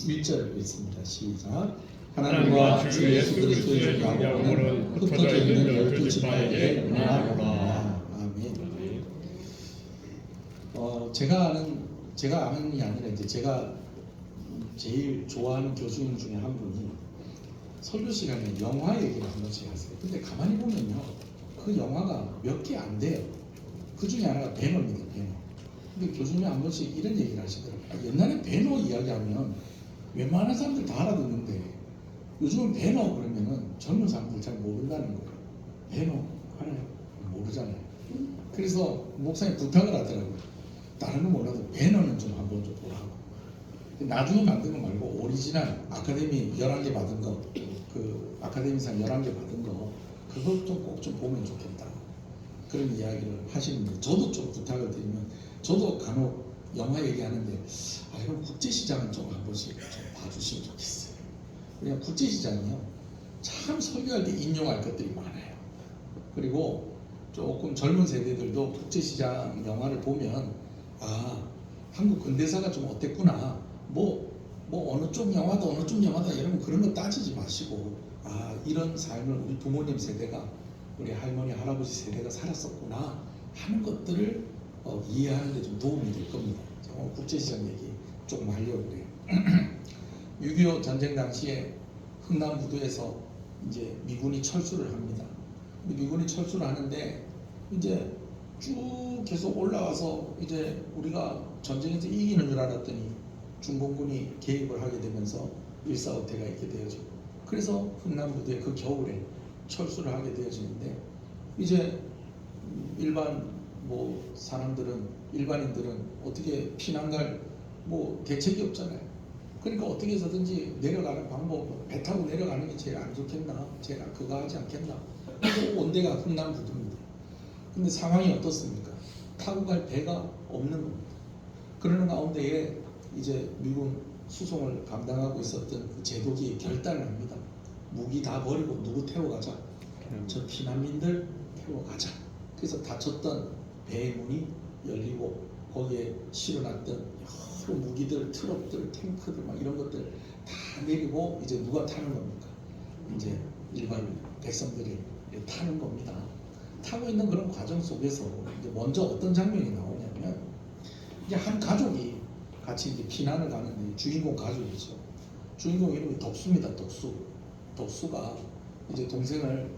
1절을 읽습니다. 시작. 하나님과 주 예수 그리스도의 영광으로 흩어져 있는 열두 지파에게 응하노라. 아멘. 제가 아는 게 아니라 이제 제가 제일 좋아하는 교수님 중에 한 분이 설교 시간에 영화 얘기를 한 번씩 하세요. 근데 가만히 보면요, 그 영화가 몇 개 안 돼요. 그 중에 하나가 배너입니다. 배너. 근데 교수님이 한 번씩 이런 얘기를 하시더라고요. 옛날에 배너 이야기하면 웬만한 사람들 다 알아듣는데 요즘은 배너 그러면은 젊은 사람들 잘 모른다는 거예요. 배너 하나요? 모르잖아요. 그래서 목사님 부탁을 하더라고요. 다른 건 몰라도 배너는 좀 한번 좀 보라고. 나중에 만든 거 말고 오리지널 아카데미 11개 받은 거, 그 아카데미상 11개 받은 거, 그걸 좀 꼭 좀 보면 좋겠다. 그런 이야기를 하시는데, 저도 좀 부탁을 드리면, 저도 간혹 영화 얘기하는데, 이런 국제시장은 좀 한 번씩 좀 봐주시면 좋겠어요. 그냥 국제시장이요, 참 설교할 때 인용할 것들이 많아요. 그리고 조금 젊은 세대들도 국제시장 영화를 보면, 한국 근대사가 좀 어땠구나. 어느 쪽 영화다 어느 쪽 영화다 이러면 그런 거 따지지 마시고, 이런 삶을 우리 부모님 세대가, 우리 할머니 할아버지 세대가 살았었구나 하는 것들을 이해하는 데 좀 도움이 될 겁니다. 제가 오늘 국제시장 얘기 조금 하려고 그래요. 6.25 전쟁 당시에 흥남부두에서 이제 미군이 철수를 합니다. 미군이 철수를 하는데 이제 쭉 계속 올라와서 이제 우리가 전쟁에서 이기는 줄 알았더니 중공군이 개입을 하게 되면서 일사후퇴가 있게 되어지고, 그래서 흥남부두에 그 겨울에 철수를 하게 되어지는데, 이제 일반 일반인들은 어떻게 피난 갈 대책이 없잖아요. 그러니까 어떻게 해서든지 내려가는 방법, 배 타고 내려가는 게 제일 안 좋겠나, 제가 그거 하지 않겠나. 그래서 온 데가 흥남부두입니다. 근데 상황이 어떻습니까? 타고 갈 배가 없는 겁니다. 그러는 가운데에 이제 미군 수송을 감당하고 있었던 그 제독이 결단을 합니다. 무기 다 버리고 누구 태워가자. 저 피난민들 태워가자. 그래서 닫혔던 배의 문이 열리고 거기에 실어놨던 여러 무기들, 트럭들, 탱크들 막 이런 것들 다 내리고 이제 누가 타는 겁니까? 이제 일반 백성들이 타는 겁니다. 타고 있는 그런 과정 속에서 이제 먼저 어떤 장면이 나오냐면, 이제 한 가족이 같이 이제 피난을 가는데, 주인공 가족이죠. 주인공 이름이 덕수입니다. 덕수가 이제 동생을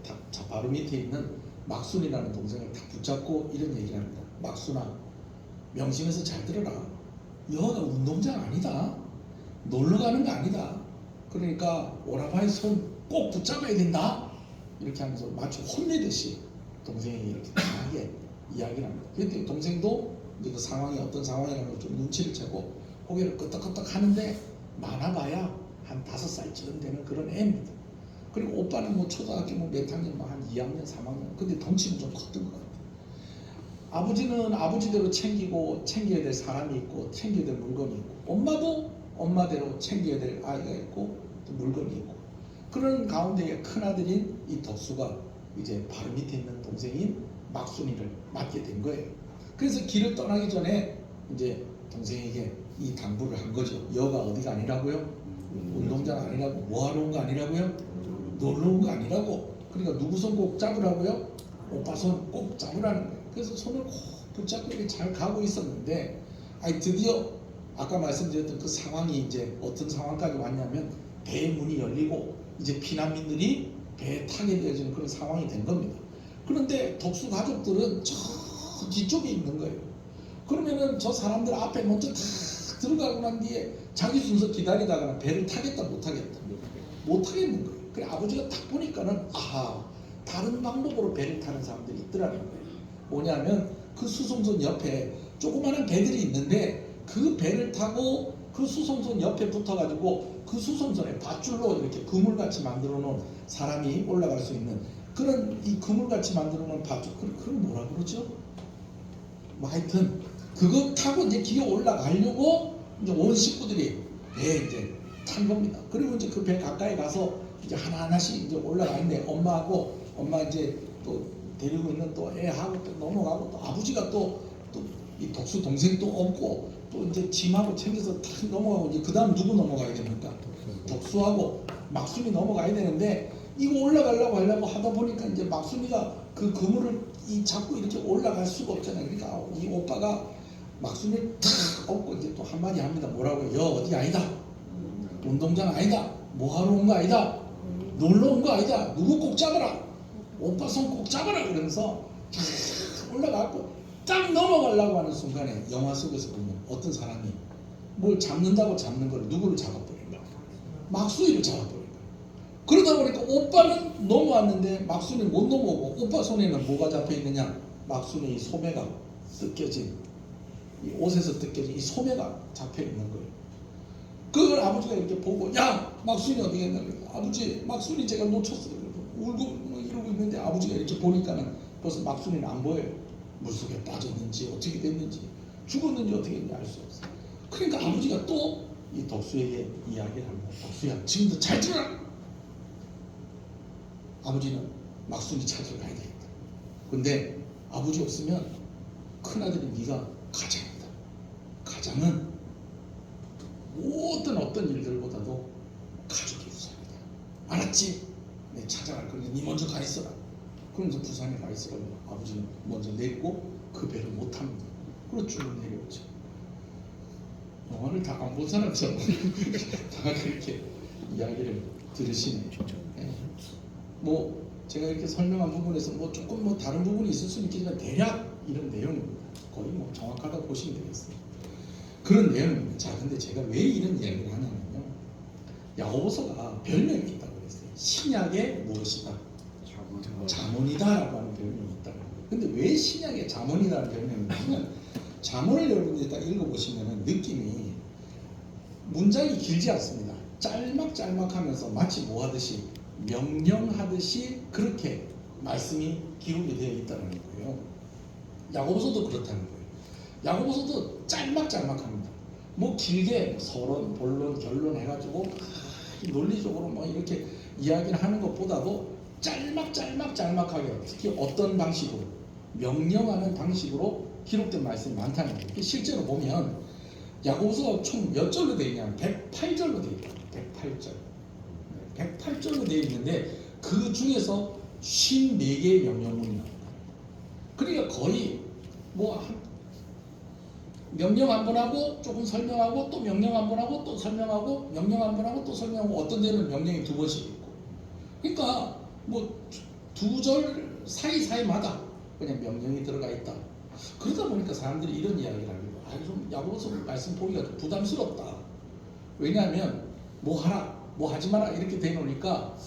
바로 밑에 있는 막순이라는 동생을 딱 붙잡고 이런 얘기를 합니다. 막순아, 명심해서 잘 들어라. 여기가 운동장 아니다. 놀러 가는 거 아니다. 그러니까 오라바의 손 꼭 붙잡아야 된다. 이렇게 하면서 마치 혼내듯이 동생이 이렇게 강하게 이야기를 합니다. 그런데 동생도 이제 그 상황이 어떤 상황이라는 걸 좀 눈치를 채고 고개를 끄덕끄덕 하는데, 많아봐야 한 5살쯤 되는 그런 애입니다. 그리고 오빠는 초등학교 몇 학년, 한 2학년, 3학년. 근데 덩치는 좀 컸던 것 같아요. 아버지는 아버지대로 챙겨야 될 사람이 있고, 챙겨야 될 물건이 있고, 엄마도 엄마대로 챙겨야 될 아이가 있고, 또 물건이 있고. 그런 가운데에 큰아들인 이 덕수가 이제 바로 밑에 있는 동생인 막순이를 맡게 된 거예요. 그래서 길을 떠나기 전에 이제 동생에게 이 당부를 한 거죠. 여가 어디가 아니라고요? 운동장 아니라고? 뭐하러 온 거 아니라고요? 놀러 온 거 아니라고? 그러니까 누구 손 꼭 잡으라고요? 오빠 손 꼭 잡으라는 거예요. 그래서 손을 꼭 붙잡고 이렇게 잘 가고 있었는데, 드디어 아까 말씀드렸던 그 상황이 이제 어떤 상황까지 왔냐면, 배의 문이 열리고 이제 피난민들이 배에 타게 되어지는 그런 상황이 된 겁니다. 그런데 덕수 가족들은 저 뒤쪽에 있는 거예요. 그러면은 저 사람들 앞에 먼저 다 들어가고 난 뒤에 자기 순서 기다리다가 배를 타겠다 못 타겠는 거예요. 그래 아버지가 딱 보니까는 다른 방법으로 배를 타는 사람들이 있더라는 거예요. 뭐냐면 그 수송선 옆에 조그마한 배들이 있는데, 그 배를 타고 그 수송선 옆에 붙어가지고 그 수송선에 밧줄로 이렇게 그물같이 만들어 놓은 사람이 올라갈 수 있는 그런 이 그물같이 만들어 놓은 밧줄, 그걸 뭐라 그러죠? 하여튼 그거 타고 이제 기어 올라가려고 이제 온 식구들이 배에 이제 탄 겁니다. 그리고 이제 그 배 가까이 가서 이제 하나하나씩 이제 올라가는데, 엄마 이제 또 데리고 있는 또 애하고 또 넘어가고, 또 아버지가 또 이 덕수 동생 또 업고 또 또 이제 짐하고 챙겨서 탁 넘어가고 이제 그 다음 누구 넘어가야 됩니까? 덕수하고 막순이 넘어가야 되는데 이거 올라가려고 하려고 하다 보니까 이제 막순이가 그 그물을 자꾸 이렇게 올라갈 수가 없잖아요. 그러니까 이 오빠가 막순이를 탁 업고 이제 또 한마디 합니다. 뭐라고요? 여 어디 아니다. 운동장 아니다. 뭐하러 온 거 아니다. 놀러 온 거 아니다. 누구 꼭 잡아라. 오빠 손 꼭 잡아라. 그러면서 탁 올라가고 딱 넘어가려고 하는 순간에 영화 속에서 보면 어떤 사람이 뭘 잡는다고 잡는 걸 누구를 잡아버린다. 막순이를 잡아버린다. 그러다 보니까 오빠는 넘어왔는데 막순이 못 넘어오고 오빠 손에는 뭐가 잡혀있느냐. 막순이 이 소매가 뜯겨진 이 옷에서 뜯겨진 이 소매가 잡혀있는 거예요. 그걸 아버지가 이렇게 보고 야 막순이 어디 갔냐. 아버지 막순이 제가 놓쳤어요. 울고 뭐 이러고 있는데 아버지가 이렇게 보니까는 벌써 막순이는 안 보여요. 물속에 빠졌는지 어떻게 됐는지 죽었는지 어떻게 됐는지 알 수 없어요. 그러니까 아버지가 또 이 덕수에게 이야기를 합니다. 덕수야 지금도 잘 들어라. 아버지는 막순이 찾으러 가야 되겠다. 근데 아버지 없으면 큰아들인 네가 가장이다. 가장은 모든 어떤 일들보다도 가족이 우선이다. 알았지? 내 찾아갈 거니까 네 먼저 가 있어라. 그러면서 부산에 가 있으라고 아버지는 먼저 내리고 그 배를 못 탑니다. 그리고 쭉 내려오죠. 영화를 다 안 본 사람처럼 다 그렇게 이야기를 들으시네요. 네. 뭐 제가 이렇게 설명한 부분에서 뭐 조금 뭐 다른 부분이 있을 수는 있겠지만 대략 이런 내용입니다. 거의 뭐 정확하다고 보시면 되겠습니다. 그런 내용입니다. 자, 근데 제가 왜 이런 이야기를 하냐면요. 야고보서가 별명이 있다고 그랬어요. 신약의 무엇이다? 자문이다라고 하는 별명이 있다고. 근데 왜 신약의 자문이라는 별명이 있냐면 자문을 여러분들이 딱 읽어보시면 느낌이 문장이 길지 않습니다. 짤막짤막하면서 마치 뭐 하듯이 명령하듯이 그렇게 말씀이 기록이 되어 있다는 거예요. 야고보서도 그렇다는 거예요. 야고보서도 짤막짤막합니다. 뭐 길게 서론, 본론, 결론 해가지고 논리적으로 뭐 이렇게 이야기를 하는 것보다도 짤막하게 특히 어떤 방식으로 명령하는 방식으로 기록된 말씀이 많다는 거예요. 실제로 보면 야고보서가 총 몇 절로 되어 있냐면 108절로 되어 있다. 108절. 108절로 되어 있는데 그 중에서 54개의 명령문이 나옵니다. 그러니까 거의 뭐 명령 한 번 하고 조금 설명하고 또 명령 한 번 하고 또 설명하고 명령 한 번 하고 또 설명하고 어떤 데는 명령이 2번씩 있고 그러니까 뭐 2절 사이사이마다 그냥 명령이 들어가 있다. 그러다 보니까 사람들이 이런 이야기를 하기도 좀 야고보서 말씀 보기가 좀 부담스럽다. 왜냐하면 뭐 하라 뭐 하지 마라 이렇게 돼 놓으니까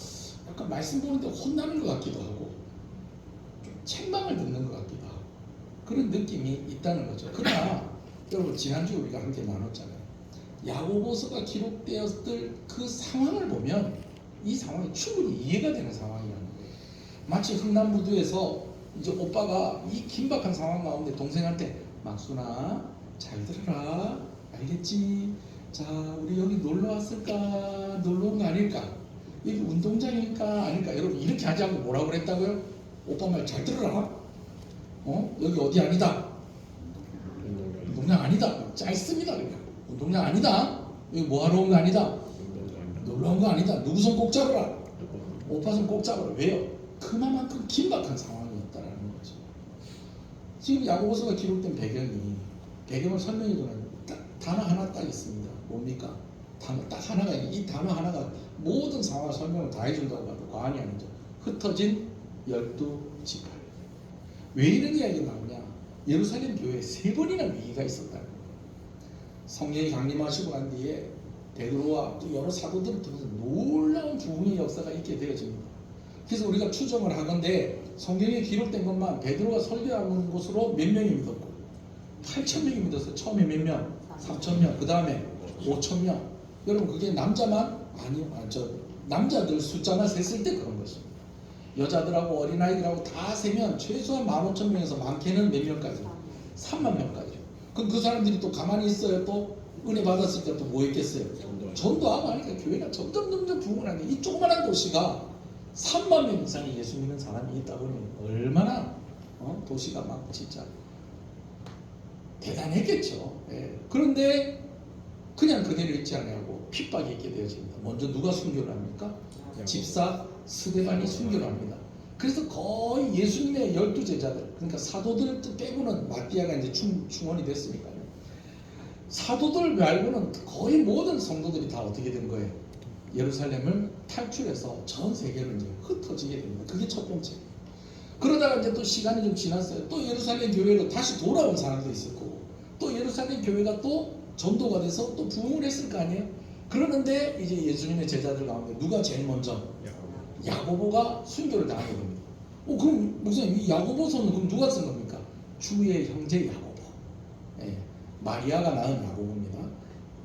약간 말씀 보는데 혼나는 것 같기도 하고 좀 책망을 듣는 것 같기도 하고 그런 느낌이 있다는 거죠. 그러나 여러분 지난주에 우리가 함께 나눴잖아요. 야고보서가 기록되었을 그 상황을 보면 이 상황이 충분히 이해가 되는 상황이라는 거예요. 마치 흥남무도에서 이제 오빠가 이 긴박한 상황 가운데 동생한테 막순아 잘 들어라 알겠지? 자 우리 여기 놀러 왔을까? 놀러 온 거 아닐까? 여기 운동장일까? 아닐까? 여러분 이렇게 하지 않고 뭐라고 그랬다고요? 오빠 말 잘 들어라. 여기 어디 아니다. 운동장 아니다. 짧습니다. 그냥. 운동장 아니다. 여기 뭐하러 온 거 아니다. 놀러 온 거 아니다. 누구 손 꼭 잡아라. 오빠 손 꼭 잡아라. 왜요? 그만큼 긴박한 상황이 있다는 거죠. 지금 야고보서가 기록된 배경을 설명해주는 단어 하나 딱 있습니다. 뭡니까? 단어 딱 하나가 이 단어 하나가 모든 상황 설명을 다 해준다고 해도 과언이 아니죠. 흩어진 12지파. 왜 이런 이야기가 나오냐? 예루살렘 교회에 3번이나 위기가 있었다는 거예요. 성령이 강림하시고 난 뒤에 베드로와 또 여러 사도들을 통해서 놀라운 부흥의 역사가 있게 되어집니다. 그래서 우리가 추정을 하건대 성경에 기록된 것만 베드로가 설교하는 곳으로 몇 명이 믿었고 8,000명이 믿었어요. 처음에 몇 명? 4,000명. 그 다음에 5,000명. 여러분 그게 남자만? 아니요. 남자들 숫자만 셌을 때 그런 것입니다. 여자들하고 어린아이들하고 다 세면 최소한 15,000명에서 많게는 몇 명까지? 3만 명까지. 그럼 그 사람들이 또 가만히 있어요. 또 은혜 받았으니까 또 뭐 있겠어요? 전도하고 하니까 교회가 점점 부흥을 하는 이 조그만한 도시가 3만 명 이상의 예수 믿는 사람이 있다 보니 얼마나 도시가 막 진짜 대단했겠죠. 예. 그런데 그냥 그대로 있지 않냐고 핍박이 있게 되어집니다. 먼저 누가 순교를 합니까? 집사 스데반이 순교를 합니다. 그래서 거의 예수님의 12제자들, 그러니까 사도들 빼고는 마띠아가 이제 충원이 됐으니까요. 사도들 말고는 거의 모든 성도들이 다 어떻게 된 거예요? 예루살렘을 탈출해서 전 세계로 이제 흩어지게 됩니다. 그게 첫 번째. 그러다가 이제 또 시간이 좀 지났어요. 또 예루살렘 교회로 다시 돌아온 사람도 있을 거고, 또 예루살렘 교회가 또 전도가 돼서 또 부흥을 했을 거 아니에요? 그러는데 이제 예수님의 제자들 가운데 누가 제일 먼저? 야고보가 순교를 당하게 됩니다. 그럼 목사님 이 야고보서는 그럼 누가 쓴 겁니까? 주의 형제 야고보. 예, 마리아가 낳은 야고보입니다.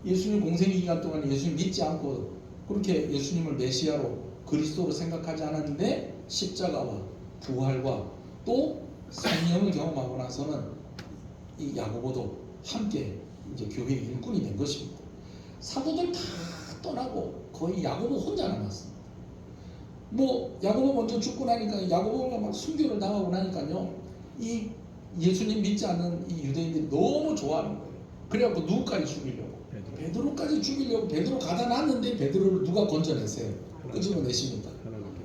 예수님 공생의 기간 동안 예수님 믿지 않고 그렇게 예수님을 메시아로 그리스도로 생각하지 않았는데 십자가와 부활과 또 성령을 경험하고 나서는 이 야고보도 함께 이제 교회의 일꾼이 된 것입니다. 사도들 다 떠나고 거의 야고보 혼자 남았습니다. 뭐 야고보 먼저 죽고 나니까 야고보가 막 순교를 당하고 나니까요, 이 예수님 믿지 않는 이 유대인들이 너무 좋아하는 거예요. 그래갖고 누구까지 죽이려고? 베드로까지 죽이려고. 베드로 가다 놨는데 베드로를 누가 건져내세요? 끄집어내십니까?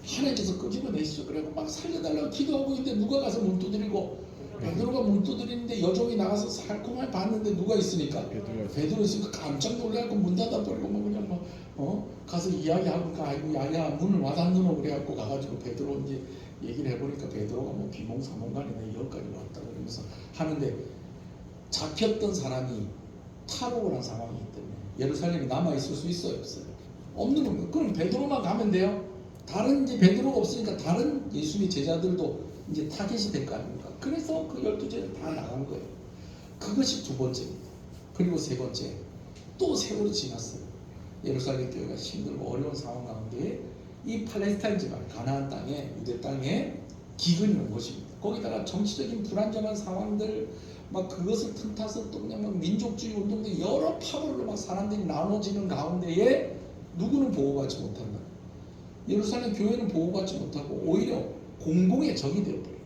하나님께서 끄집어내시죠. 그래갖고 막 살려달라고 기도하고 있는데 누가 가서 문 두드리고, 베드로가 문 두드리는데 여종이 나가서 살콤하게 봤는데 누가 있으니까? 베드로 있으니까 깜짝 놀래갖고 문 닫아버리고 막 그냥 막 가서 이야기하고, 아이고 야야 문을 와닿노 그래갖고 가가지고 베드로 이제 얘기를 해보니까 베드로가 뭐 비몽사몽간이네 여기까지 왔다 그러면서 하는데, 잡혔던 사람이 탈옥을 한 상황이기 때문에 예루살렘이 남아있을 수 있어요 없어요? 없는 겁니다. 그럼 베드로만 가면 돼요? 다른 이제 베드로가 없으니까 다른 예수님의 제자들도 이제 타겟이 될 거 아닙니까? 그래서 그 12제자 다 나간 거예요. 그것이 두 번째입니다. 그리고 세 번째, 또 세월이 지났어요. 예루살렘 교회가 힘들고 어려운 상황 가운데 이 팔레스타인 지방 가나안 땅에, 유대 땅에 기근이 온 것입니다. 거기다가 정치적인 불안정한 상황들, 막 그것을 틈타서 또 그냥 막 민족주의 운동들 여러 파벌로 막 사람들이 나눠지는 가운데에 누구는 보호받지 못한다. 예루살렘 교회는 보호받지 못하고 오히려 공공의 적이 되어버린 거예요.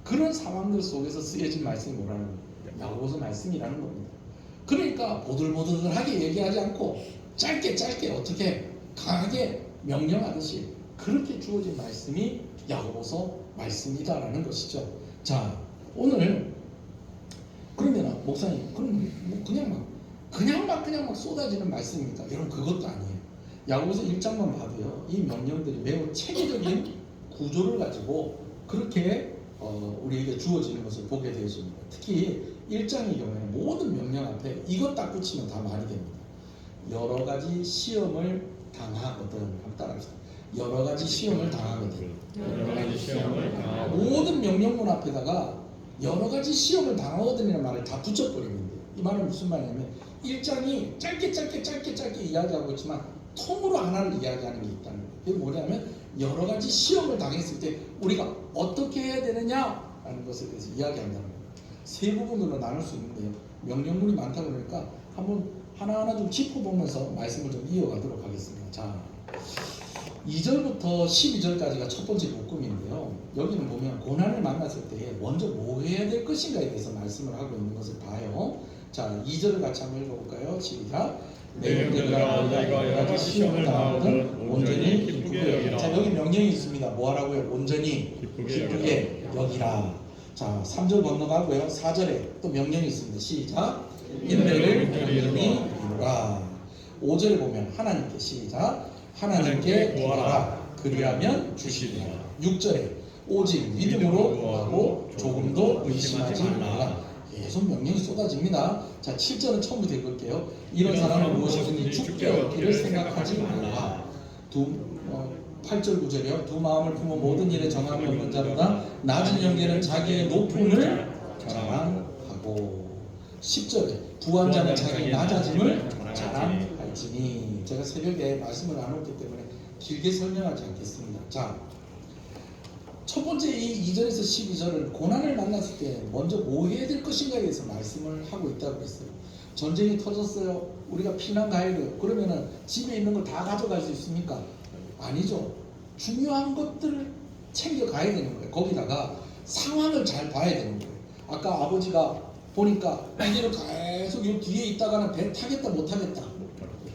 그런 상황들 속에서 쓰여진 말씀이 뭐라는 거예요? 야고보서 말씀이라는 겁니다. 그러니까 보들보들하게 얘기하지 않고 짧게 어떻게 강하게 명령하듯이 그렇게 주어진 말씀이 야고보서 말씀이다라는 것이죠. 자, 오늘 그러면 목사님 그럼 뭐 그냥 막 쏟아지는 말씀입니까? 여러분 그것도 아니에요. 야고보서 1장만 봐도요, 이 명령들이 매우 체계적인 구조를 가지고 그렇게 우리에게 주어지는 것을 보게 되어집니다. 특히 1장의 경우에는 모든 명령 앞에 이것 딱 붙이면 다 말이 됩니다. 여러 가지 시험을 당하거든. 한번 따라합시다. 여러 가지 시험을 당하거든. 여러 가지 시험을 당하고 모든 명령문 앞에다가 여러 가지 시험을 당하거든이라는 말을 다 붙여버리면 돼요. 이 말은 무슨 말이냐면 1장이 짧게 이야기하고 있지만 통으로 하나를 이야기하는 게 있다는 거예요. 이게 뭐냐면 여러 가지 시험을 당했을 때 우리가 어떻게 해야 되느냐라는 것에 대해서 이야기한다는 거예요. 세 부분으로 나눌 수 있는데요. 명령문이 많다 그러니까 한번 하나하나 좀 짚어보면서 말씀을 좀 이어가도록 하겠습니다. 자, 2절부터 12절까지가 첫 번째 묶음인데요. 여기는 보면 고난을 만났을 때 먼저 뭐 해야 될 것인가에 대해서 말씀을 하고 있는 것을 봐요. 자, 2절을 같이 한번 읽어볼까요? 시작. 내 형제들아 너희가 여러 가지 시험을 당하거든 온전히 기쁘게 여기라. 자, 여기 명령이 있습니다. 뭐 하라고요? 온전히 기쁘게 여기라. 자, 3절 건너가고요. 4절에 또 명령이 있습니다. 시작. 인내를 온전히 이루라. 5절에 보면 하나님께 시작. 하나님께 구하라. 그리하면 주시리라. 6절에 오직 믿음으로 구하고 조금도 의심하지 말라. 계속 명령이 쏟아집니다. 자, 7절은 처음부터 읽을게요. 이런 사람은 무엇이든지 죽게 얻기를 생각하지 말라. 8절 9절이요. 두 마음을 품어 모든 일에 정함이 없는 자보다 낮은 영계는 자기의 높음을 자랑하고. 10절에 부한 자는 자기 낮아짐을 자랑할지니. 제가 새벽에 말씀을 나눴기 때문에 길게 설명하지 않겠습니다. 자, 첫 번째 이 2절에서 12절은 고난을 만났을 때 먼저 뭐 해야 될 것인가에 대해서 말씀을 하고 있다고 했어요. 전쟁이 터졌어요. 우리가 피난 가야 돼요. 그러면은 집에 있는 걸 다 가져갈 수 있습니까? 아니죠. 중요한 것들을 챙겨 가야 되는 거예요. 거기다가 상황을 잘 봐야 되는 거예요. 아까 아버지가 보니까 이대로 계속 요 뒤에 있다가는 배 타겠다 못 타겠다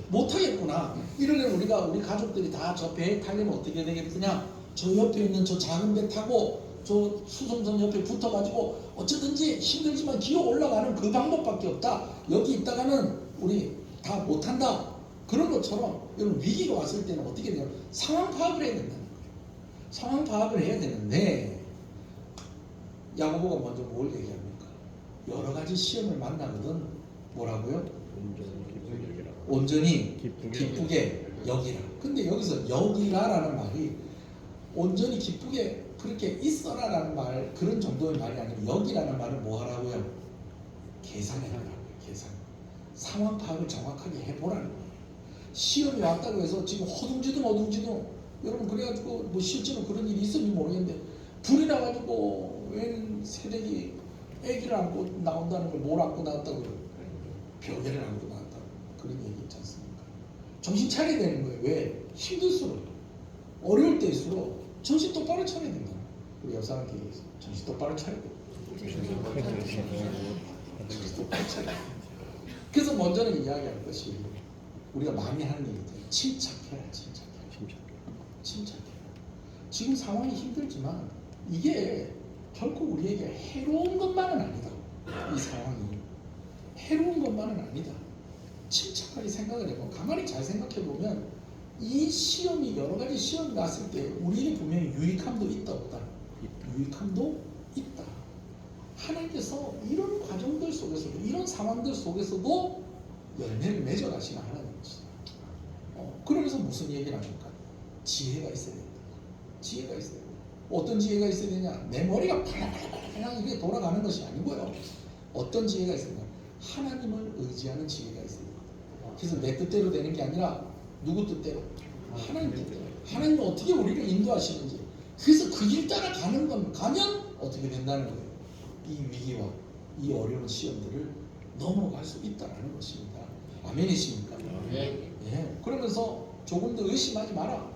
못 타겠구나. 이러면 우리 가족들이 다 저 배에 타려면 어떻게 되겠느냐? 저 옆에 있는 저 작은 배 타고 저 수송선 옆에 붙어가지고 어쩌든지 힘들지만 기어 올라가는 그 방법밖에 없다. 여기 있다가는 우리 다 못한다. 그런 것처럼 여러분 위기가 왔을 때는 어떻게 되냐? 상황 파악을 해야 된다는 거예요. 상황 파악을 해야 되는데 야고보가 먼저 뭘 얘기합니까? 여러 가지 시험을 만나거든 뭐라고요? 온전히 기쁘게 여기라. 근데 여기서 여기라라는 말이 온전히 기쁘게 그렇게 있어라라는 말 그런 정도의 말이 아니고 여기라는 말은 뭐 하라고요? 계산해라고요. 계산. 상황 파악을 정확하게 해보라는 거예요. 시험이 왔다고 해서 지금 허둥지둥 여러분 그래가지고 뭐 실제로 그런 일이 있었는지 모르겠는데 불이 나가지고 웬 새댁이 아기를 안고 나온다는 걸 뭘 안고 나왔다고 그래요? 벽에를 안고 나왔다고 그런 얘기 있지 않습니까? 정신 차려야 되는 거예요. 왜? 힘들수록 어려울 때일수록 정신 똑바로 차려야 된다. 우리 옆 사람한테 얘기했어. 정신 똑바로 차려야 돼. 정신 똑바로 차려야 돼. 그래서 먼저는 이야기할 것이 우리가 많이 하는 얘기죠. 침착해라. 침착해라. 지금 상황이 힘들지만 이게 결코 우리에게 해로운 것만은 아니다. 이 상황이 해로운 것만은 아니다. 침착하게 생각을 해보고 가만히 잘 생각해 보면 이 시험이 여러 가지 시험이 났을 때 우리에게 분명히 유익함도 있다 없다. 유익함도 있다. 하나님께서 이런 과정들 속에서도 이런 상황들 속에서도 열매를 맺어가시는 하나님이시다. 그러면서 무슨 얘기를 합니까? 지혜가 있어야 된다. 지혜가 있어야 된다. 어떤 지혜가 있어야 되냐? 내 머리가 팔랑팔랑 이렇게 돌아가는 것이 아니고요. 어떤 지혜가 있어야 되냐? 하나님을 의지하는 지혜가 있어야 된다. 그래서 내 뜻대로 되는 게 아니라 누구 뜻대로? 하나님 뜻대로. 하나님은 어떻게 우리를 인도하시는지. 그래서 그 길 따라 가면 어떻게 된다는 거예요. 이 위기와 이 어려운 시험들을 넘어갈 수 있다는 것입니다. 아멘이십니까? 예. 그러면서 조금 더 의심하지 마라.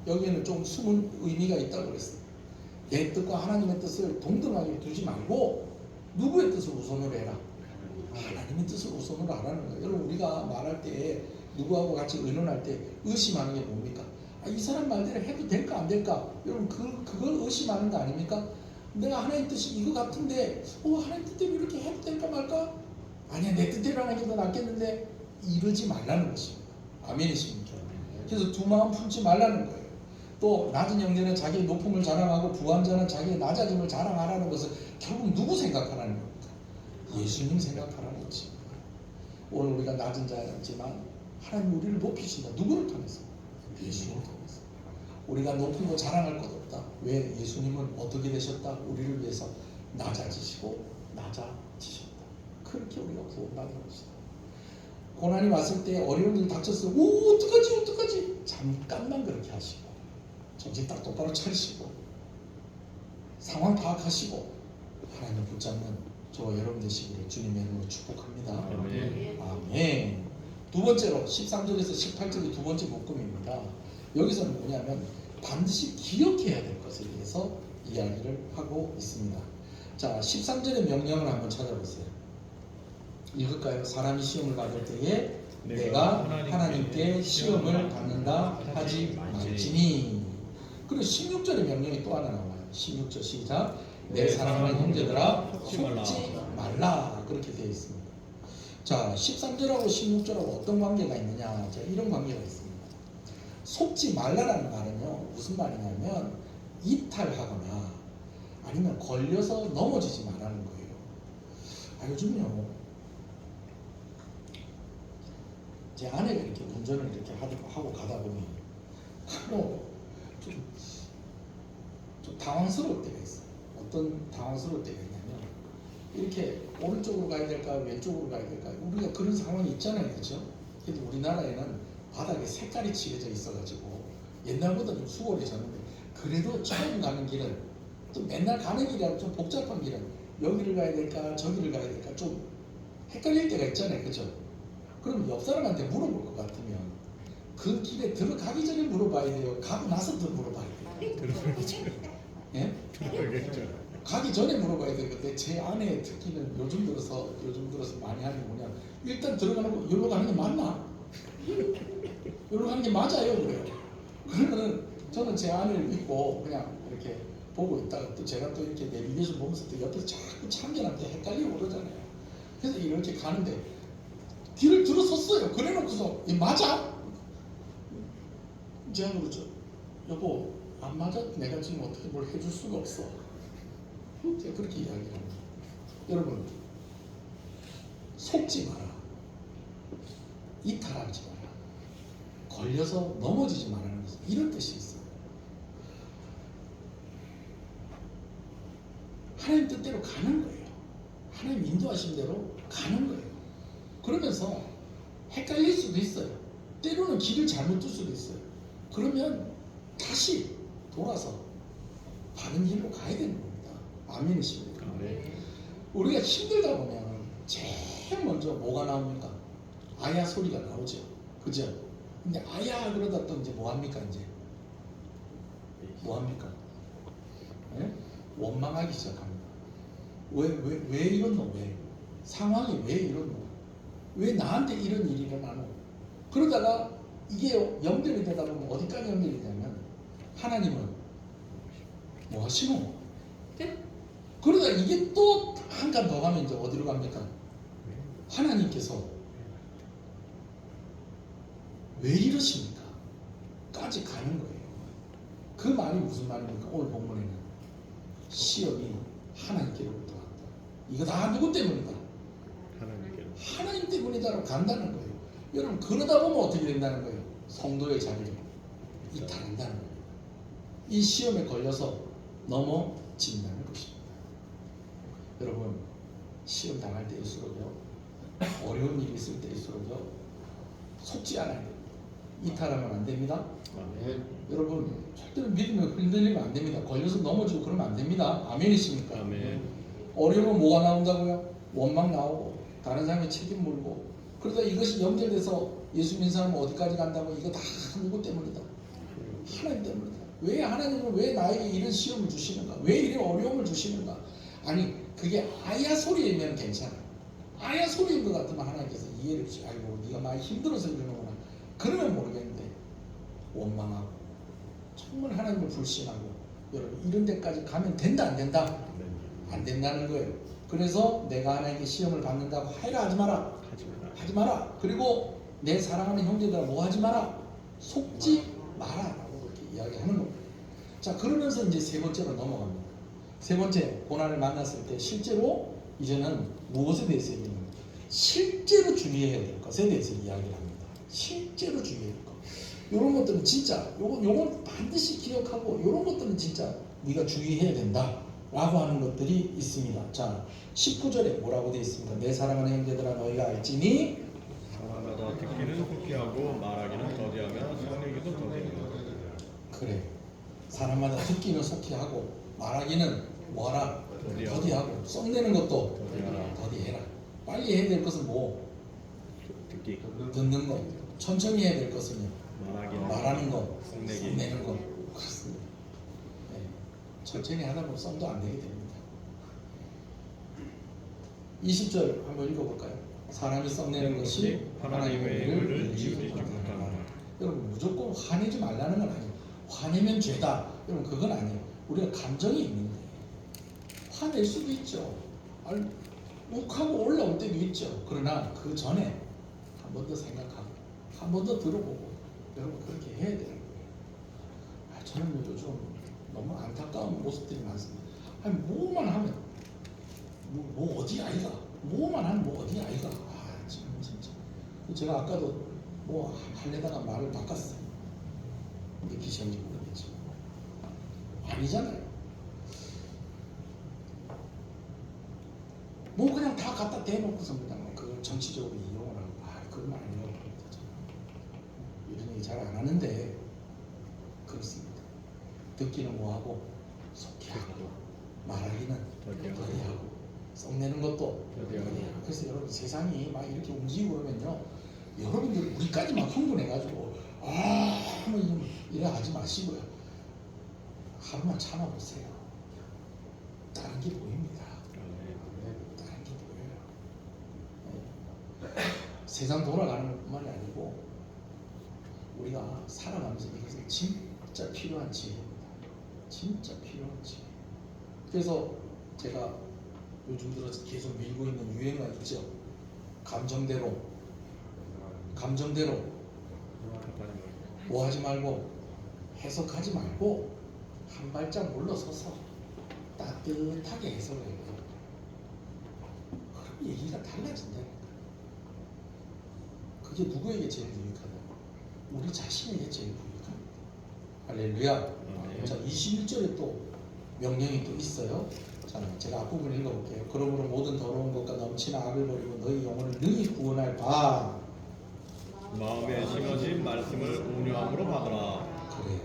여기에는 좀 숨은 의미가 있다고 그랬어요. 내 뜻과 하나님의 뜻을 동등하게 두지 말고 누구의 뜻을 우선으로 해라. 하나님의 뜻을 우선으로 하라는 거예요. 여러분 우리가 말할 때 누구하고 같이 의논할 때 의심하는 게 뭡니까? 이 사람 말대로 해도 될까 안 될까? 여러분 그걸 의심하는 거 아닙니까? 내가 하나님 뜻이 이거 같은데 하나님 뜻대로 이렇게 해도 될까 말까? 아니야 내 뜻대로 하는 게 더 낫겠는데 이러지 말라는 것입니다. 아멘이십니까? 그래서 두 마음 품지 말라는 거예요. 또 낮은 형제는 자기의 높음을 자랑하고 부한 자는 자기의 낮아짐을 자랑하라는 것은 결국 누구 생각하라는 겁니까? 예수님 생각하라는 것입니다. 오늘 우리가 낮은 자였지만 하나님 우리를 높이신다. 누구를 통해서? 예수님을 통해서. 우리가 높은 거 자랑할 것 없다. 왜? 예수님은 어떻게 되셨다? 우리를 위해서 낮아지시고 낮아지셨다. 그렇게 우리가 구원받은 것이다. 고난이 왔을 때 어려운 일 닥쳤을 때 어떡하지? 잠깐만 그렇게 하시고 정신 딱 똑바로 차리시고 상황 파악하시고 하나님 붙잡는 저와 여러분 되시기를 주님의 이름으로 축복합니다. 아멘. 두 번째로 13절에서 18절이 두 번째 묶음입니다. 여기서는 뭐냐면 반드시 기억해야 될 것에 대해서 이야기를 하고 있습니다. 자, 13절의 명령을 한번 찾아보세요. 읽을까요? 사람이 시험을 받을 때에 내가 하나님께 시험을 받는다 하지 말지니. 그리고 16절의 명령이 또 하나 나와요. 16절 시작. 내 사랑하는 형제들아 속지 말라. 그렇게 되어 있습니다. 자, 13절하고 16절하고 어떤 관계가 있느냐? 자, 이런 관계가 있습니다. 속지 말라라는 말은요, 무슨 말이냐면 이탈하거나 아니면 걸려서 넘어지지 말라는 거예요. 요즘요, 제 아내가 이렇게 운전을 이렇게 하고 가다 보니 좀 당황스러울 때가 있어요. 어떤 당황스러울 때가 있냐면 이렇게 오른쪽으로 가야 될까 왼쪽으로 가야 될까 우리가 그런 상황이 있잖아요. 그렇죠? 근데 우리나라에는 바닥에 색깔이 칠해져 있어가지고 옛날보다 좀 수월해졌는데 그래도 처음 가는 길은 또 맨날 가는 길이랑 좀 복잡한 길은 여기를 가야 될까 저기를 가야 될까 좀 헷갈릴 때가 있잖아요. 그렇죠? 그럼 옆 사람한테 물어볼 것 같으면 그 길에 들어가기 전에 물어봐야 돼요? 가고 나서 더 물어봐야 돼요? 그러겠죠. 예? 그러겠죠. 가기 전에 물어봐야 되는데 제 아내의 특기는 요즘 들어서 많이 하는 게 뭐냐, 일단 들어가는 거 여기로 가는 게 맞나? 여기로 가는 게 맞아요 그래요. 그러면은 저는 제 아내를 믿고 그냥 이렇게 보고 있다가 또 제가 또 이렇게 내비게이션 보면서 또 옆에서 자꾸 참견한테 헷갈리고 그러잖아요. 그래서 이렇게 가는데 뒤를 들어섰어요. 그래놓고서 이 맞아? 제가 그러죠. 여보 안 맞아? 내가 지금 어떻게 뭘 해줄 수가 없어. 제가 그렇게 이야기를 합니다. 여러분 속지 마라. 이탈하지 마라. 걸려서 넘어지지 말라는 것은 이런 뜻이 있어요. 하나님 뜻대로 가는 거예요. 하나님 인도하신 대로 가는 거예요. 그러면서 헷갈릴 수도 있어요. 때로는 길을 잘못 둘 수도 있어요. 그러면 다시 돌아서 바른 길로 가야 되는 겁니다. 아멘이십니까? 네. 우리가 힘들다 보면 제일 먼저 뭐가 나옵니까? 아야 소리가 나오죠. 그죠? 근데 아야 그러다 또 이제 뭐합니까? 이제 뭐합니까? 네? 원망하기 시작합니다. 왜 이렇노? 왜? 상황이 왜 이렇노? 왜 나한테 이런 일이 일어나노? 그러다가 이게 연결이 되다 보면 어디까지 연결이 되냐면 하나님은 뭐 하시노? 그러다 이게 또 한 칸 더 가면 이제 어디로 갑니까? 하나님께서 왜 이러십니까? 까지 가는 거예요. 그 말이 무슨 말입니까? 오늘 본문에는 시험이 하나님께로부터 왔다. 이거 다 누구 때문이다? 하나님 때문이다라고 간다는 거예요. 여러분 그러다 보면 어떻게 된다는 거예요? 성도의 자리를 이탈한다는 거예요. 이 시험에 걸려서 넘어진다는 것입니다. 여러분 시험 당할 때일수록요, 어려운 일이 있을 때일수록요, 속지 않아야 돼요. 이탈하면 안 됩니다. 여러분 절대로 믿으면 흔들리면 안 됩니다. 걸려서 넘어지고 그러면 안 됩니다. 아멘이십니까? 아멘. 어려우면 뭐가 나온다고요? 원망 나오고 다른 사람의 책임 물고, 그러다 이것이 연결돼서 예수 믿는 사람은 어디까지 간다고? 이거 다 누구 때문이다? 하나님 때문이다. 왜 하나님은 왜 나에게 이런 시험을 주시는가? 왜 이런 어려움을 주시는가? 아니 그게 아야 소리이면 괜찮아. 아야 소리인 것 같으면 하나님께서 이해를 주시. 아이고 네가 많이 힘들어서 이러는구나. 그러면 모르겠는데 원망하고 정말 하나님을 불신하고, 여러분 이런 데까지 가면 된다 안 된다? 안 된다는 거예요. 그래서 내가 하나님께 시험을 받는다고 하라 하지 마라. 하지 마라. 그리고 내 사랑하는 형제들아 뭐 하지 마라. 속지 마라 라고 그렇게 이야기하는 겁니다. 자 그러면서 이제 세 번째로 넘어갑니다. 세 번째 고난을 만났을 때 실제로 이제는 무엇에 대해서 얘기하는 거예요? 실제로 주의해야 될 것에 대해서 이야기를 합니다. 실제로 주의해야 될 것. 이런 것들은 진짜 요건 반드시 기억하고, 이런 것들은 진짜 네가 주의해야 된다 라고 하는 것들이 있습니다. 자 19절에 뭐라고 되어 있습니까? 내 사랑하는 형제들아 너희가 알지니 사람마다 듣기는 속히하고 말하기는 더디하며 성내기도 더디하며. 그래, 사람마다 듣기는 속히하고 말하기는 뭐하라? 더디하고 썩내는 것도 더디하라. 더디해라. 빨리 해야 될 것은 뭐? 듣기. 듣는 것. 천천히 해야 될 것은요, 말하기는 말하는 것, 썩내기. 썩내는 것. 그렇습니다. 네. 천천히 하다 보면 썩도 안 되게 됩니다. 20절 한번 읽어볼까요? 사람이 썩내는 것이 하나님의 일을 이루지 못하노라. 여러분 무조건 화내지 말라는 건 아니에요. 화내면 죄다. 여러분 그건 아니에요. 우리가 감정이 있는 거예요. 화낼 수도 있죠. 욱하고 올라올 때도 있죠. 그러나 그 전에 한 번 더 생각하고 한 번 더 들어보고, 여러분 그렇게 해야 되는 거예요. 저는 요즘 너무 안타까운 모습들이 많습니다. 아니 뭐만 하면 뭐 어디 아이가, 뭐만 하면 뭐 어디 아이가. 참 진짜. 제가 아까도 뭐 하려다가 말을 바꿨어요. 근데 기시한지 모르겠지. 아니잖아요. 뭐 그냥 다 갖다 대놓고서입니다. 그걸 정치적으로 이용을 하고, 그건 아니라고 합니다. 이런 얘기 잘 안 하는데 그렇습니다. 듣기는 뭐하고 속히하고 말하기는 더디하고 썩내는 것도 더디하고. 그래서 여러분 세상이 막 이렇게 움직이고 그러면요, 여러분들 우리까지 막 흥분해가지고 뭐 이래 하지 마시고요. 하루만 참아보세요. 딱 다른 게 보입니다. 다른 게 보여요. 세상 돌아가는 것만이 아니고 우리가 살아가면서 이것은 진짜 필요한 지혜입니다. 진짜 필요한 지혜. 그래서 제가 요즘 들어서 계속 밀고 있는 유행어 있죠. 감정대로 뭐 하지 말고 해석하지 말고 한 발짝 물러서서 따뜻하게 해석을 해요. 그럼 얘기가 달라진다니까. 그게 누구에게 제일 유익하다? 우리 자신에게 제일 유익합니다. 할렐루야. 자, 21절에 또 명령이 또 있어요. 자, 제가 앞부분 읽어볼게요. 그러므로 모든 더러운 것과 넘치는 악을 버리고 너희 영혼을 능히 구원할 바 마음에 심어진 말씀을 온유함으로 받으라. 그래요.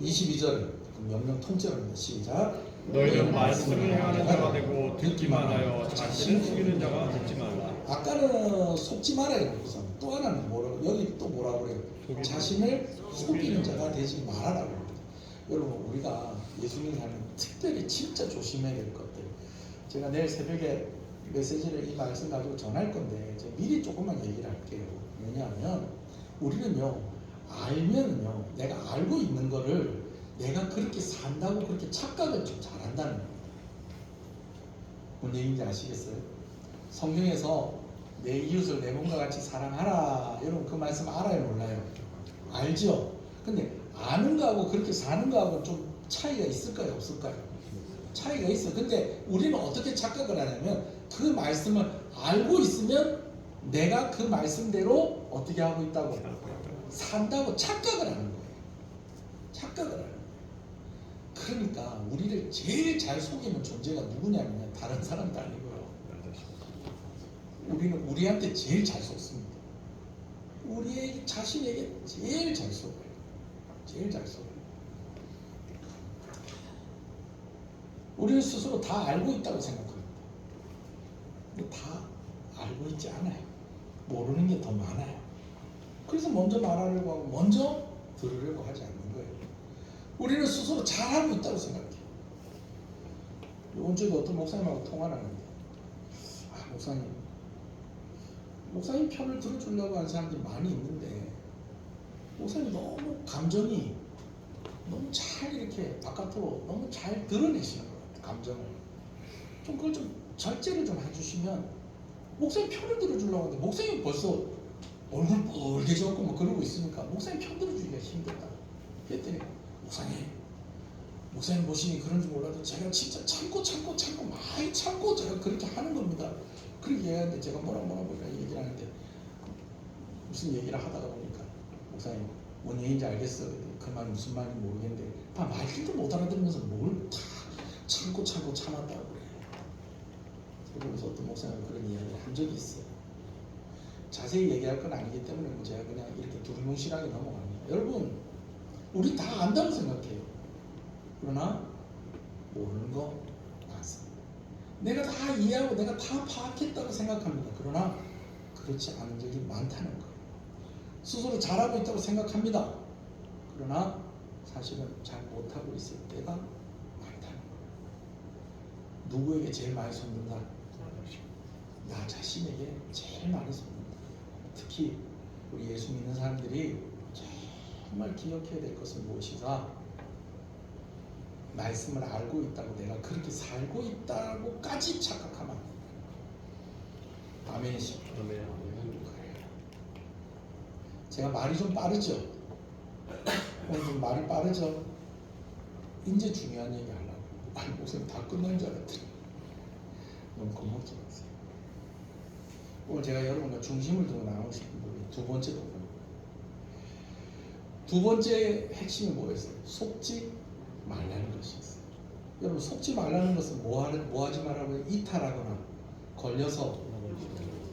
22절 명령 통째로입니다. 시작. 너희는 말씀을 행하는 자가 되고 듣기만 하여 자신을 속이는 자가 듣지 말라. 아까는 속지 말아요. 우선 또 하나는 뭐라고? 여기 또 뭐라고 그래요? 자신을 속이는 자가 되지 말아라고 합니다. 여러분 우리가 예수 믿는 사람은 특별히 진짜 조심해야 될 것들. 제가 내일 새벽에 메시지를 이 말씀 가지고 전할 건데 제가 미리 조금만 얘기를 할게요. 왜냐하면 우리는요 알면은요 내가 알고 있는 거를 내가 그렇게 산다고 그렇게 착각을 좀 잘한다는 겁니다. 뭔 얘기인지 아시겠어요? 성경에서 내 이웃을 내 몸과 같이 사랑하라. 여러분 그 말씀 알아요 몰라요? 알죠? 근데 아는 거하고 그렇게 사는 거하고 좀 차이가 있을까요 없을까요? 차이가 있어. 근데 우리는 어떻게 착각을 하냐면 그 말씀을 알고 있으면 내가 그 말씀대로 어떻게 하고 있다고? 산다고 착각을 하는 거예요. 착각을 하는 거예요. 그러니까 우리를 제일 잘 속이는 존재가 누구냐면 다른 사람도 아니고요. 우리는 우리한테 제일 잘 속습니다. 우리 자신에게 제일 잘 속아요. 제일 잘 속아요. 우리는 스스로 다 알고 있다고 생각합니다. 근데 다 알고 있지 않아요. 모르는 게 더 많아요. 그래서 먼저 말하려고 하고 먼저 들으려고 하지 않는 거예요. 우리는 스스로 잘하고 있다고 생각해요. 이번 주에도 어떤 목사님하고 통화를 하는데 목사님 편을 들어주려고 하는 사람들이 많이 있는데 목사님이 너무 감정이 너무 잘 이렇게 바깥으로 너무 잘 드러내시는 것 같아요. 감정을 좀 그걸 좀 절제를 좀 해주시면 목사님 편을 들어주려고 하는데 목사님이 벌써 얼굴 빨개져갖고 막 그러고 있으니까 목사님 편 들어주기가 힘들다. 그랬더니 목사님 보시니 그런 줄 몰라도 제가 진짜 참고 많이 참고 제가 그렇게 하는 겁니다. 그렇게 얘기하는데 제가 뭐라고 얘기를 하는데 무슨 얘기를 하다가 보니까 목사님 뭔 얘기인지 알겠어. 그 말 무슨 말인지 모르겠는데 다 말도 못 알아들으면서 뭘 다 참고 참았다고 그래. 그러면서 어떤 목사님은 그런 이야기를 한 적이 있어요. 자세히 얘기할 건 아니기 때문에 제가 그냥 이렇게 두루뭉실하게 넘어갑니다. 여러분 우리 다 안다고 생각해요. 그러나 모르는 거 많습니다. 내가 다 이해하고 내가 다 파악했다고 생각합니다. 그러나 그렇지 않은 적이 많다는 거예요. 스스로 잘하고 있다고 생각합니다. 그러나 사실은 잘 못하고 있을 때가 많다는 거예요. 누구에게 제일 많이 속는다? 나 자신에게 제일 많이 속는다. 특히 우리 예수 믿는 사람들이 정말 기억해야 될 것은 무엇이다? 말씀을 알고 있다고 내가 그렇게 살고 있다고까지 착각하면 안 된다. 아멘이시죠? 제가 말이 좀 빠르죠? 오늘 좀 말이 빠르죠? 이제 중요한 얘기 하려고. 아니 목사님 다 끝난 줄 알았더니 너무 겁먹지 마세요. 오늘 제가 여러분과 중심을 두고 나누고 싶은 부분이 두 번째 부분. 두 번째 핵심이 뭐였어요? 속지 말라는 것이었어요. 여러분 속지 말라는 것은 뭐 하지 말라고요? 이탈하거나 걸려서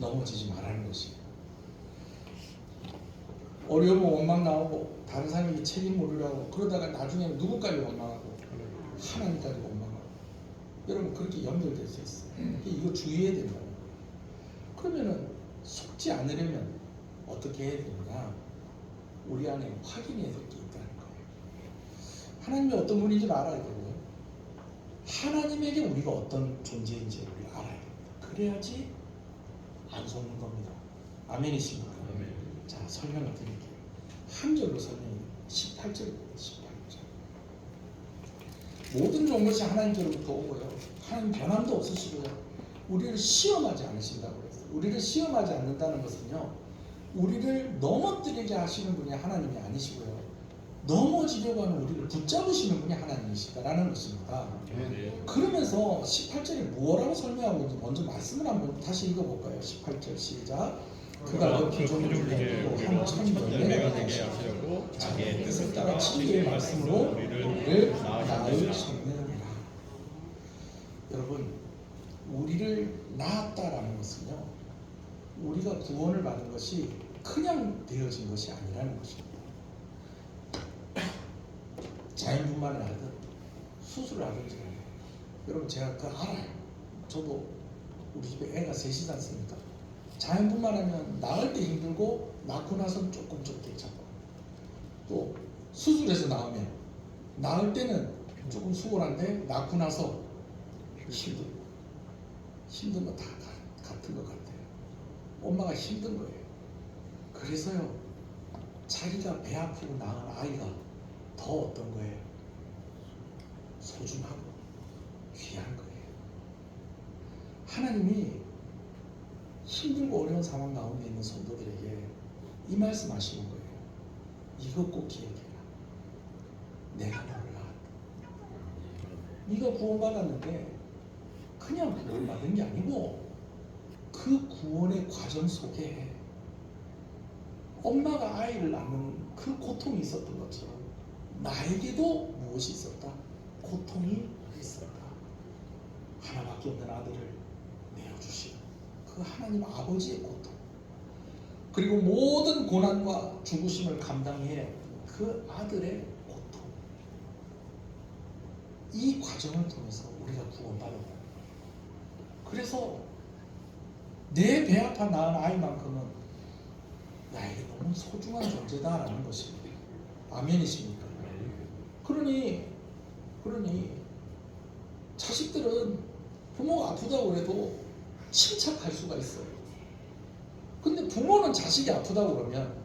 넘어지지 말라는 것이에요. 어려우면 원망 나오고 다른 사람에게 책임 물으려고 그러다가 나중에는 누구까지 원망하고 하나님까지 원망하고 여러분 그렇게 연결될 수 있어요. 이거 주의해야 된다. 그러면은 속지 않으려면 어떻게 해야 되느냐? 우리 안에 확인해야 될 게 있다는 거예요. 하나님이 어떤 분인지 알아야 되고요. 하나님에게 우리가 어떤 존재인지 우리가 알아야 됩니다. 그래야지 안 속는 겁니다. 아멘이십니까? 아멘. 자, 설명을 드릴게요. 한 절로 설명해. 18절입니다. 18절. 모든 좋은 것이 하나님께로부터 오고요. 하나님 변함도 없으시고요. 우리를 시험하지 않으신다고 그랬어요. 우리를 시험하지 않는다는 것은요, 우리를 넘어뜨리게 하시는 분이 하나님이 아니시고요, 넘어지려고 하는 우리를 붙잡으시는 분이 하나님이시다라는 것입니다. 네. 그러면서 18절에 무엇라고 설명하고 있는지 먼저 말씀을 한번 다시 읽어볼까요? 18절 시작. 그가 그 기존을 주려고 한천 열매가 되게 하시려고 자기의 뜻을 따라 진리의 말씀으로 우리를 낳으셨느니라. 여러분, 우리를 낳았다라는 것은요, 우리가 구원을 받은 것이 그냥 되어진 것이 아니라는 것입니다. 자연분만을 하든 수술을 하든지 간에, 여러분 제가 그거 알아요. 저도 우리 집에 애가 셋이지 않습니까? 자연분만하면 낳을 때 힘들고 낳고 나서는 조금 괜찮고, 또 수술해서 나오면 낳을 때는 조금 수월한데 낳고 나서 힘든 거 다 같은 것 같아요. 엄마가 힘든 거예요. 그래서요, 자기가 배 아프고 낳은 아이가 더 어떤 거예요? 소중하고 귀한 거예요. 하나님이 힘들고 어려운 상황 가운데 있는 성도들에게 이 말씀 하시는 거예요. 이거 꼭 기억해라. 내가 너를 낳았다. 네가 구원받았는데 그냥 구원받은 게 아니고, 그 구원의 과정 속에 엄마가 아이를 낳는 그 고통이 있었던 것처럼 나에게도 무엇이 있었다? 고통이 있었다. 하나밖에 없는 아들을 내어주시고, 그 하나님 아버지의 고통, 그리고 모든 고난과 죽으심을 감당해 그 아들의 고통, 이 과정을 통해서 우리가 구원받았다. 그래서 내 배 아파 낳은 아이만큼은 나에게 너무 소중한 존재다라는 것입니다. 아멘이십니까? 그러니 자식들은 부모가 아프다고 해도 침착할 수가 있어요. 근데 부모는 자식이 아프다고 그러면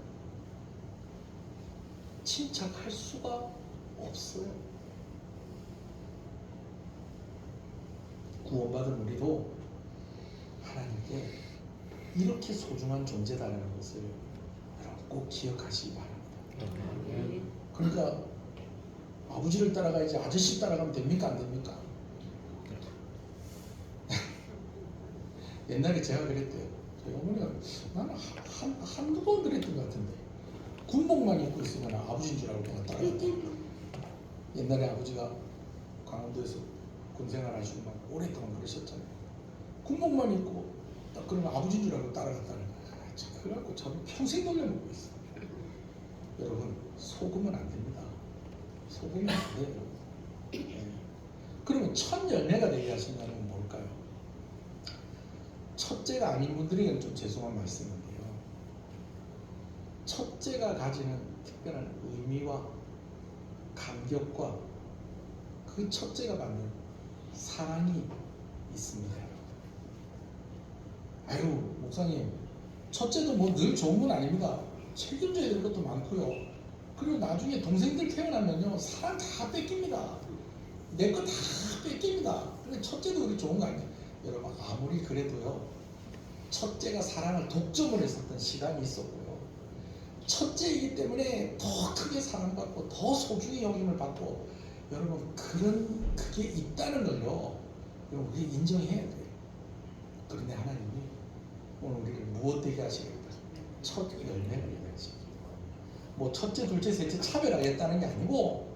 침착할 수가 없어요. 구원받은 우리도 하나님께 이렇게 소중한 존재다라는 것을 여러분 꼭 기억하시기 바랍니다. 그러니까 아버지를 따라가야지 아저씨 따라가면 됩니까? 안 됩니까? 옛날에 제가 그랬대요. 저희 어머니가, 나는 한두 번 그랬던 것 같은데, 군복만 입고 있으면 아버지인 줄 알고 내가 따라갔다. 옛날에 아버지가 강원도에서 군생활 하시고 막 오랫동안 그러셨잖아요. 군복만 입고 딱 그러면 아버지인 줄 알고 따라갔다는 거예요. 그래갖고 저는 평생 돌려먹고 있어요. 여러분, 속으면 안 됩니다. 속으면 안 돼요. 네. 그러면 첫 열매가 되게 하신다는 건 뭘까요? 첫째가 아닌 분들에게는 좀 죄송한 말씀인데요, 첫째가 가지는 특별한 의미와 감격과 그 첫째가 받는 사랑이 있습니다. 아유, 목사님, 첫째도 뭐 늘 좋은 건 아닙니다. 책임져야 될 것도 많고요. 그리고 나중에 동생들 태어나면요, 사랑 다 뺏깁니다. 내 거 다 뺏깁니다. 근데 첫째도 그렇게 좋은 거 아니에요. 여러분, 아무리 그래도요, 첫째가 사랑을 독점을 했었던 시간이 있었고요, 첫째이기 때문에 더 크게 사랑받고 더 소중히 여김을 받고, 여러분, 그게 있다는 걸요, 여러분, 우리 인정해야 돼요. 그런데 하나님이 오늘 우리를 무엇 되게 하시겠다? 첫 열매가 되게 하시겠다. 뭐 첫째, 둘째, 셋째 차별하겠다는 게 아니고,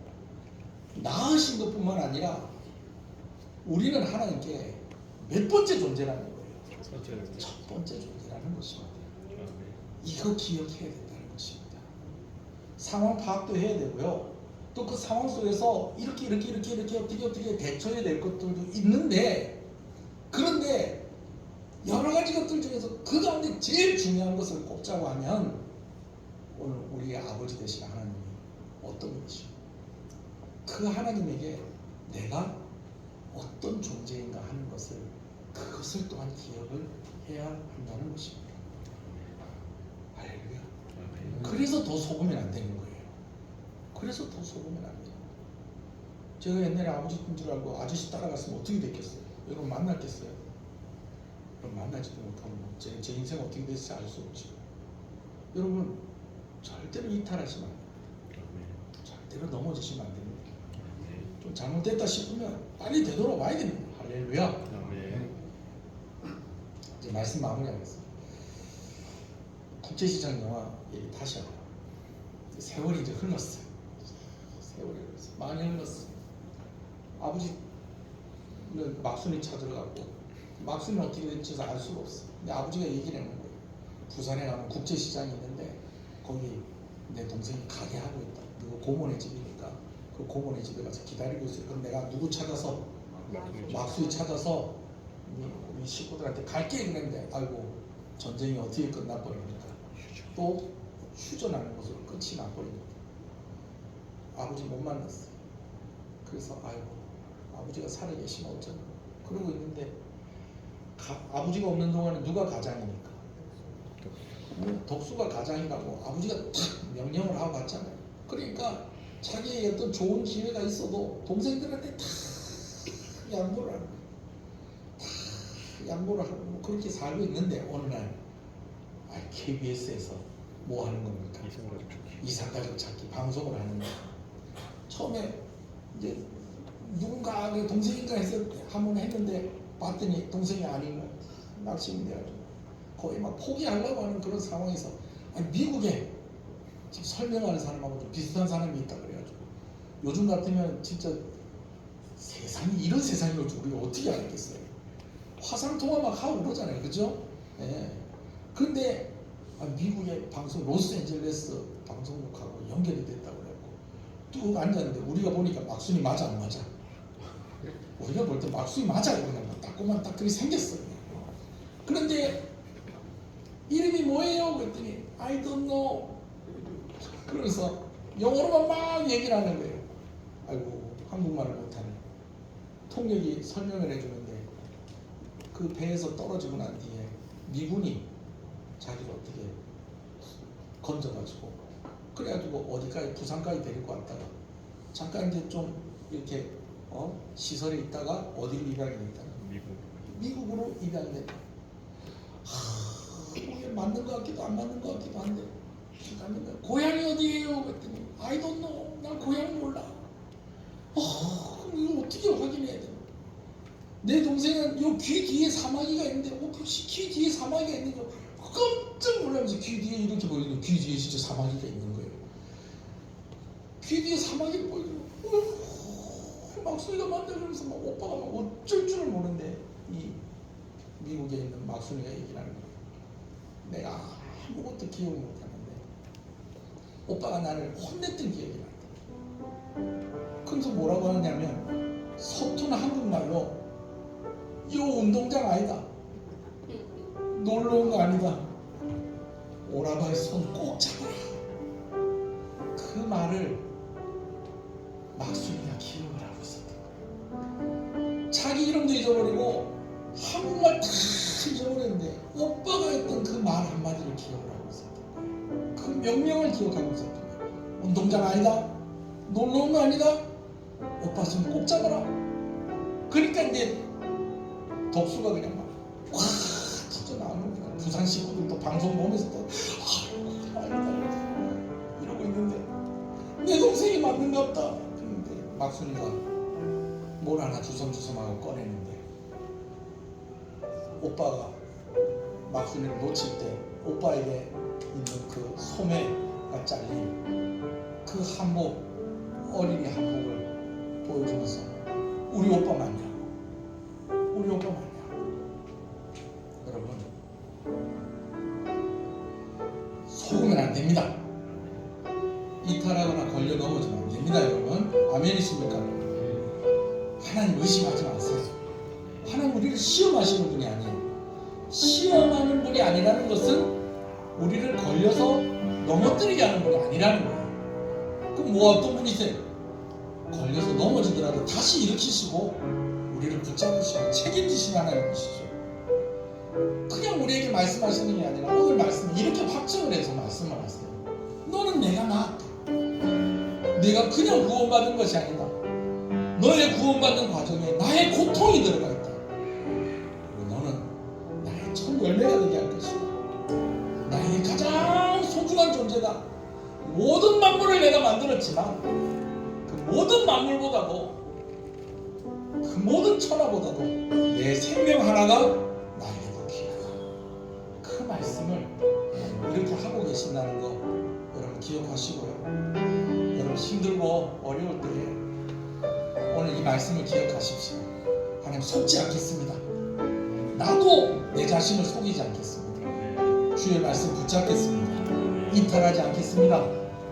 낳으신 것뿐만 아니라 우리는 하나님께 몇 번째 존재라는 거예요. 첫 번째 존재라는 것입니다. 이거 기억해야 된다는 것입니다. 상황 파악도 해야 되고요, 또 그 상황 속에서 이렇게 어떻게 대처해야 될 것들도 있는데, 그런데 여러 가지 것들 중에서 그 가운데 제일 중요한 것을 꼽자고 하면, 오늘 우리의 아버지 되신 하나님이 어떤 분이시오? 그 하나님에게 내가 어떤 존재인가 하는 것을 그것을 또한 기억을 해야 한다는 것입니다. 할렐루야. 그래서 더 속으면 안 되는 거예요. 그래서 더 속으면 안 돼요. 제가 옛날에 아버지인 줄 알고 아저씨 따라갔으면 어떻게 됐겠어요? 여러분 만났겠어요? 여러분 만나지도 못하고 제 인생 어떻게 됐을지 알 수 없죠. 여러분 절대로 이탈하시면 안 돼요. 절대로 넘어지시면 안 됩니다. 좀 잘못됐다 싶으면 빨리 되돌아와야 됩니다. 할렐루야. 이제 말씀 마무리하겠습니다. 국제시장 영화 얘기 다시 하고요. 세월이 이제 흘렀어요. 세월이 흘렀어요. 많이 흘렀어요. 아버지는 막순이 찾으러 갔고 막순이는 어떻게 될지 알 수가 없어요. 근데 아버지가 얘기를 하는 거예요. 부산에 가면 국제시장이 있는데 거기 내 동생이 가게 하고 있다. 누구 고모네 집이니까 그 고모네 집에 가서 기다리고 있어요. 그럼 내가 누구 찾아서 막순이 찾아서 우리 식구들한테 갈게 그랬는데 아이고 전쟁이 어떻게 끝나버립니까? 또 휴전하는 것으로 끝이 나버립니다. 아버지 못 만났어요. 그래서 아이고 아버지가 살아계시면 어쩌나 그러고 있는데 아버지가 없는 동안에 누가 가장이니까 덕수가 가장이라고 아버지가 탁 명령을 하고 갔잖아요. 그러니까 자기의 어떤 좋은 기회가 있어도 동생들한테 다 양보를 하는 거예요. 다 양보를 하고 그렇게 살고 있는데 어느 날 KBS에서 뭐 하는 겁니까? 이산가족 찾기 방송을 하는 거예요. 처음에 이제 누군가 동생인가 해서 한번 했는데 봤더니 동생이 아닌 거예요. 낙심이 돼가지고 거의 막 포기하려고 하는 그런 상황에서 미국에 지금 설명하는 사람하고 좀 비슷한 사람이 있다 그래가지고 요즘 같으면 진짜 세상이 이런 세상인 줄 우리가 어떻게 알았겠어요. 화상통화 막 하고 그러잖아요. 그죠? 예. 근데 미국의 방송 로스앤젤레스 방송국하고 연결이 됐다고 그래갖고 뚝 앉았는데 우리가 보니까 막순이 맞아 안 맞아? 우리가 볼 때 막순이 맞아 그냥 따끔한 딱 그리 생겼어요. 그런데 이름이 뭐예요? 그랬더니 I don't know. 그래서 영어로만 막 얘기를 하는 거예요. 아이고 한국말을 못하네. 통역이 설명을 해주는데 그 배에서 떨어지고 난 뒤에 미군이 자기를 어떻게 건져가지고 그래가지고 어디까지 부산까지 데리고 왔다가 잠깐 이제 좀 이렇게 시설에 있다가 어디로 입양이 됐다가 미국으로 입양이 됐다. 이게 맞는 것 같기도 안 맞는 것 같기도 한데 고향이 어디예요? 그랬더니 I don't know. 난 고향 몰라. 그럼 이거 어떻게 확인해야 돼? 내 동생은 요 귀 뒤에 사마귀가 있는데 귀 뒤에 사마귀가 있는 거 깜짝 놀라면서 귀 뒤에 이렇게 보이는 귀 뒤에 진짜 사마귀가 있는 거예요. 귀 뒤에 사마귀를 보이고 막순이가 맞다 그러면서 막 오빠가 막 어쩔 줄을 모르는데 이 미국에 있는 막순이가 얘기를 하는 거예요. 내가 아무것도 기억을 못하는데 오빠가 나를 혼냈던 기억이 난다. 그래서 뭐라고 하느냐면 서툰 한국말로 이 운동장 아니다. 놀러 온 거 아니다. 오라바의 손 꼭 잡아라. 그 말을 막순이가 기억을 하고 있었다. 자기 이름도 잊어버리고 한국말 다 잊어버렸는데 오빠가 했던 그 말 한마디를 기억을 하고 있었다. 그 명령을 기억하고 있었다. 운동장 아니다. 놀러 온 거 아니다. 오빠 손 꼭 잡아라. 그러니까 이제 덕수가 그냥 막 와 진짜 나오는 거야. 부산 식구들도 방송 보면서 또 이러고 있는데 내 동생이 맞는가 보다. 그런데 막순이가 뭘 하나 주섬주섬하고 꺼내는데 오빠가 막순이를 놓칠 때 오빠에게 있는 그 소매가 잘린 그 한복 어린이 한복을 보여주면서 우리 오빠 맞냐? 우리 오빠 맞냐? 여러분 속으면 안 됩니다. 이탈하거나 걸려 넘어지면 안 됩니다. 여러분 아멘이십니까? 하나님 의심하지 마세요. 하나님 우리를 시험하시는 분이 아니에요. 시험하는 분이 아니라는 것은 우리를 걸려서 넘어뜨리게 하는 분이 아니라는 거예요. 그럼 뭐 어떤 분이세요? 걸려서 넘어지더라도 다시 일으키시고 우리를 붙잡으시고 책임지신 하나님이시죠. 그냥 우리에게 말씀하시는 게 아니라 오늘 말씀을 이렇게 확증을 해서 말씀을 하세요. 너는 내가 낳았다. 내가 그냥 구원받은 것이 아니다. 너의 구원받는 과정에 나의 고통이 들어가 있다. 그리고 너는 나의 첫 열매가 되게 할 것이다. 나의 가장 소중한 존재다. 모든 만물을 내가 만들었지만 그 모든 만물보다도 그 모든 천하보다도 내 생명 하나가 나에게 더 귀하다. 그 말씀을 이렇게 하고 계신다는 거 여러분 기억하시고요. 여러분 힘들고 어려울 때에 오늘 이 말씀을 기억하십시오. 하나님 속지 않겠습니다. 나도 내 자신을 속이지 않겠습니다. 주의 말씀 붙잡겠습니다. 이탈하지 않겠습니다.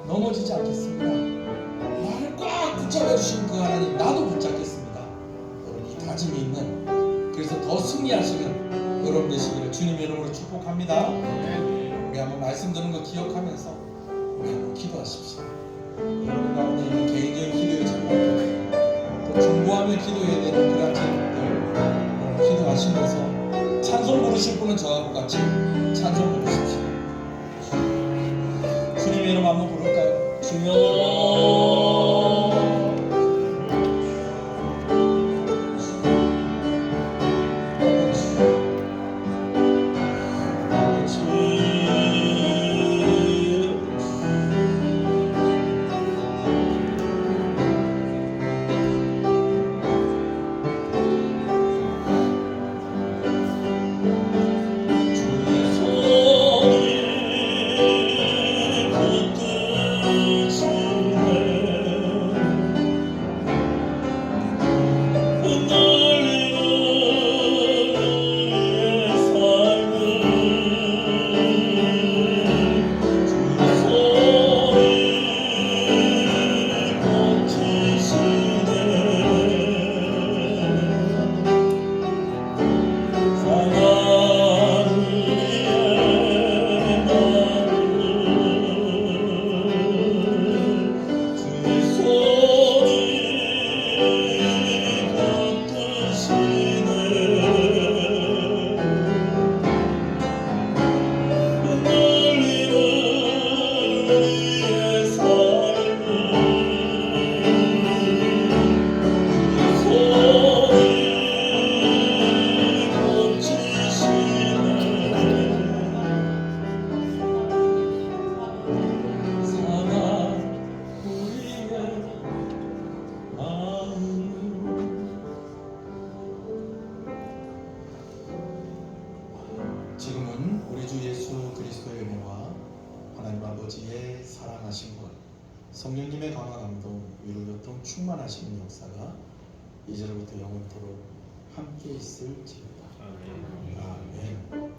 넘어지지 않겠습니다. 나를 꽉 붙잡아 주신 그 하나님 나도 붙잡겠습니다. 여러분 이 다짐이 있는 그래서 더 승리하시는 여러분 되시기를 주님의 이름으로 축복합니다. 우리 한번 말씀 드는 거 기억하면서 우리 한번 기도하십시오. 여러분 가운데 있는 개인적인 기도의 제목들 또 중보하며 기도해야 되는 그런 제목들 기도하시면서 찬송 부르실 분은 저하고 같이 찬송 부르십시오. 주님의 이름 한번 부를까요? 주여 지금은 우리 주 예수 그리스도의 은혜와 하나님 아버지의 사랑하신 것, 성령님의 강화감동, 위로교통 충만하시는 역사가 이제로부터 영원토록 함께 있을지어다. 아멘.